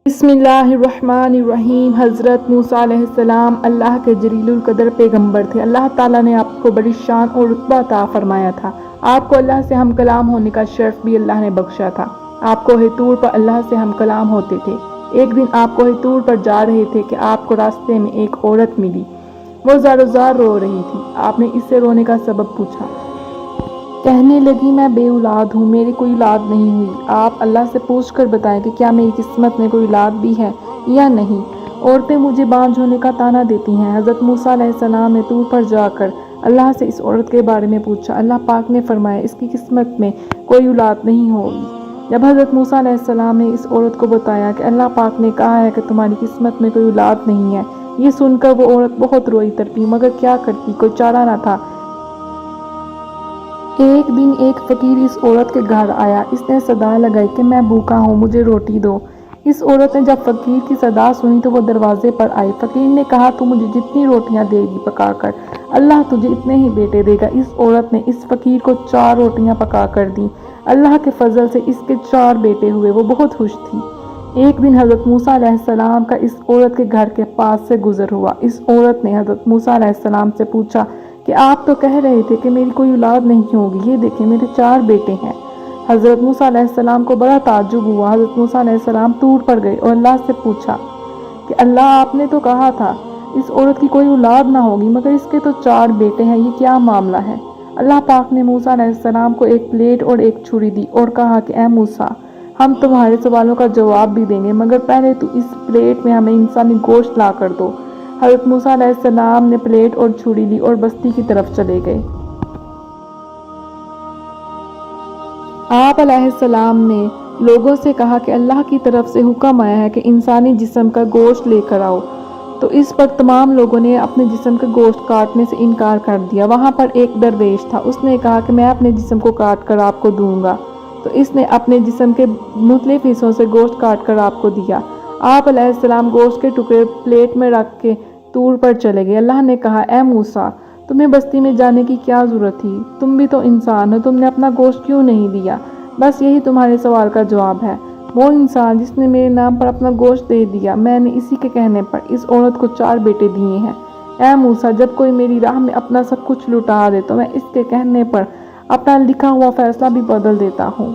بسم اللہ الرحمن الرحیم۔ حضرت موسیٰ علیہ السلام اللہ کے جلیل القدر پیغمبر تھے۔ اللہ تعالیٰ نے آپ کو بڑی شان اور رتبہ عطا فرمایا تھا۔ آپ کو اللہ سے ہم کلام ہونے کا شرف بھی اللہ نے بخشا تھا۔ آپ کوہ طور پر اللہ سے ہم کلام ہوتے تھے۔ ایک دن آپ کوہ طور پر جا رہے تھے کہ آپ کو راستے میں ایک عورت ملی۔ وہ زار و زار رو رہی تھی۔ آپ نے اس سے رونے کا سبب پوچھا۔ کہنے لگی، میں بے اولاد ہوں، میری کوئی اولاد نہیں ہوئی۔ آپ اللہ سے پوچھ کر بتائیں کہ کیا میری قسمت میں کوئی اولاد بھی ہے یا نہیں۔ عورتیں مجھے بانجھ ہونے کا طعنہ دیتی ہیں۔ حضرت موسیٰ علیہ السلام نے طور پر جا کر اللہ سے اس عورت کے بارے میں پوچھا۔ اللہ پاک نے فرمایا، اس کی قسمت میں کوئی اولاد نہیں ہوگی۔ جب حضرت موسیٰ علیہ السلام نے اس عورت کو بتایا کہ اللہ پاک نے کہا ہے کہ تمہاری قسمت میں کوئی اولاد نہیں ہے، یہ سن کر وہ عورت بہت روئی تڑپی، مگر کیا کرتی، کوئی چارہ نہ تھا۔ ایک دن ایک فقیر اس عورت کے گھر آیا۔ اس نے صدا لگائی کہ میں بھوکا ہوں، مجھے روٹی دو۔ اس عورت نے جب فقیر کی صدا سنی تو وہ دروازے پر آئی۔ فقیر نے کہا، تو مجھے جتنی روٹیاں دے گی پکا کر، اللہ تجھے اتنے ہی بیٹے دے گا۔ اس عورت نے اس فقیر کو 4 روٹیاں پکا کر دیں۔ اللہ کے فضل سے اس کے 4 بیٹے ہوئے۔ وہ بہت خوش تھی۔ ایک دن حضرت موسیٰ علیہ السلام کا اس عورت کے گھر کے پاس سے گزر ہوا۔ اس عورت نے حضرت موسیٰ علیہ السلام سے پوچھا کہ آپ تو کہہ رہے تھے کہ میری کوئی اولاد نہیں ہوگی، یہ دیکھیں میرے 4 بیٹے ہیں۔ حضرت موسیٰ علیہ السلام کو بڑا تعجب ہوا۔ حضرت موسیٰ علیہ السلام طور پر گئے اور اللہ سے پوچھا کہ اللہ، آپ نے تو کہا تھا اس عورت کی کوئی اولاد نہ ہوگی، مگر اس کے تو 4 بیٹے ہیں، یہ کیا معاملہ ہے؟ اللہ پاک نے موسیٰ علیہ السلام کو ایک پلیٹ اور ایک چھری دی اور کہا کہ اے موسیٰ، ہم تمہارے سوالوں کا جواب بھی دیں گے، مگر پہلے تو اس پلیٹ میں ہمیں انسانی گوشت لا کر دو۔ حضرت موسیٰ علیہ السلام نے پلیٹ اور چھری لی اور بستی کی طرف چلے گئے۔ آپ علیہ السلام نے لوگوں سے کہا کہ اللہ کی طرف سے حکم آیا ہے کہ انسانی جسم کا گوشت لے کر آؤ، تو اس پر تمام لوگوں نے اپنے جسم کا گوشت کاٹنے سے انکار کر دیا۔ وہاں پر ایک درویش تھا، اس نے کہا کہ میں اپنے جسم کو کاٹ کر آپ کو دوں گا، تو اس نے اپنے جسم کے مختلف حصوں سے گوشت کاٹ کر آپ کو دیا۔ آپ علیہ السلام گوشت کے ٹکڑے پلیٹ میں رکھ کے طور پر چلے گئے۔ اللہ نے کہا، اے موسیٰ، تمہیں بستی میں جانے کی کیا ضرورت تھی؟ تم بھی تو انسان ہو، تم نے اپنا گوشت کیوں نہیں دیا؟ بس یہی تمہارے سوال کا جواب ہے۔ وہ انسان جس نے میرے نام پر اپنا گوشت دے دیا، میں نے اسی کے کہنے پر اس عورت کو 4 بیٹے دیے ہیں۔ اے موسیٰ، جب کوئی میری راہ میں اپنا سب کچھ لٹا دے تو میں اس کے کہنے پر اپنا لکھا ہوا فیصلہ بھی بدل دیتا ہوں۔